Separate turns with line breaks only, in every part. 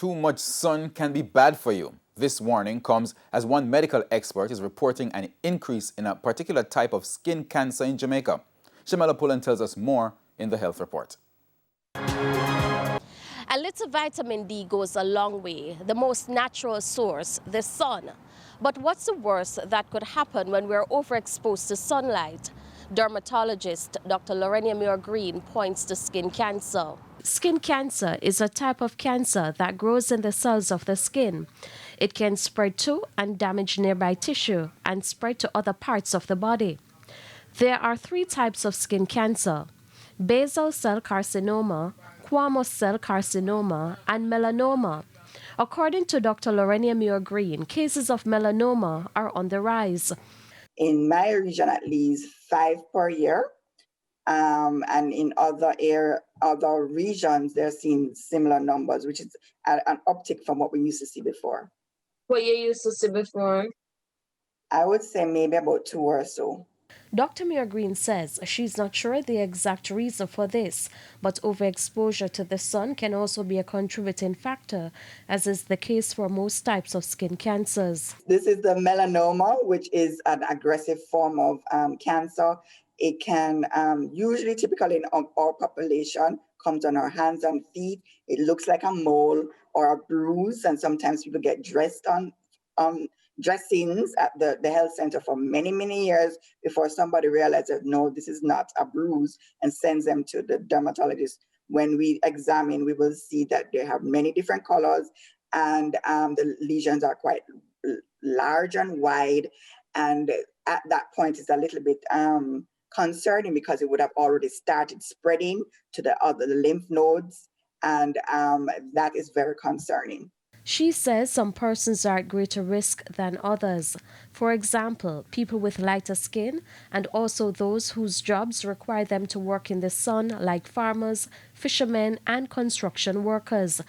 too much sun can be bad for you. This warning comes as one medical expert is reporting an increase in a particular type of skin cancer in Jamaica. Shamela Pullen tells us more in the health report.
A little vitamin D goes a long way. The most natural source, the sun. But what's the worst that could happen when we're overexposed to sunlight? Dermatologist Dr. Lorenia Muir-Green points to skin cancer. Skin cancer is a type of cancer that grows in the cells of the skin. It can spread to and damage nearby tissue and spread to other parts of the body. There are 3 types of skin cancer: basal cell carcinoma, squamous cell carcinoma, and melanoma. According to Dr. Lorenia Muir-Green, cases of melanoma are on the rise.
In my region, at least 5 per year. And in other regions, they're seeing similar numbers, which is an uptick from what we used to see before.
What you used to see before?
I would say maybe about 2 or so.
Dr. Muir-Green says she's not sure the exact reason for this, but overexposure to the sun can also be a contributing factor, as is the case for most types of skin cancers.
This is the melanoma, which is an aggressive form of cancer. It can usually, typically in our population, comes on our hands and feet. It looks like a mole or a bruise, and sometimes people get dressed on dressings at the health center for many, many years before somebody realizes, no, this is not a bruise, and sends them to the dermatologist. When we examine, we will see that they have many different colors, and the lesions are quite large and wide. And at that point, it's a little bit concerning because it would have already started spreading to the lymph nodes, and that is very concerning.
She says some persons are at greater risk than others. For example, people with lighter skin and also those whose jobs require them to work in the sun, like farmers, fishermen, and construction workers.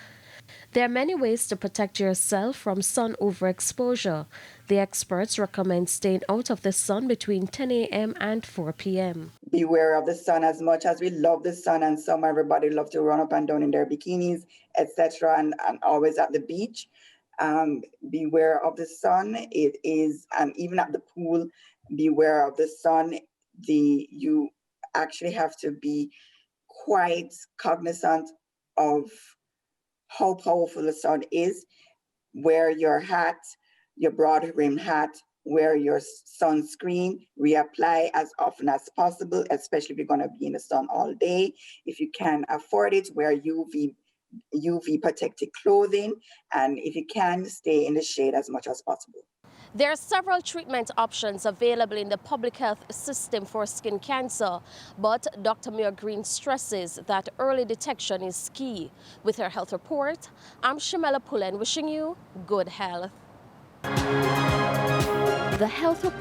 There are many ways to protect yourself from sun overexposure. The experts recommend staying out of the sun between 10 a.m. and 4 p.m.
Beware of the sun. As much as we love the sun, and everybody loves to run up and down in their bikinis, etc., and always at the beach. Beware of the sun. It is, and even at the pool, beware of the sun. You actually have to be quite cognizant of how powerful the sun is. Wear your hat, your broad-brimmed hat, wear your sunscreen, reapply as often as possible, especially if you're going to be in the sun all day. If you can afford it, wear UV protected clothing, and if you can, stay in the shade as much as possible.
There are several treatment options available in the public health system for skin cancer, but Dr. Muir-Green stresses that early detection is key. With her health report, I'm Shamela Pullen wishing you good health. The health report.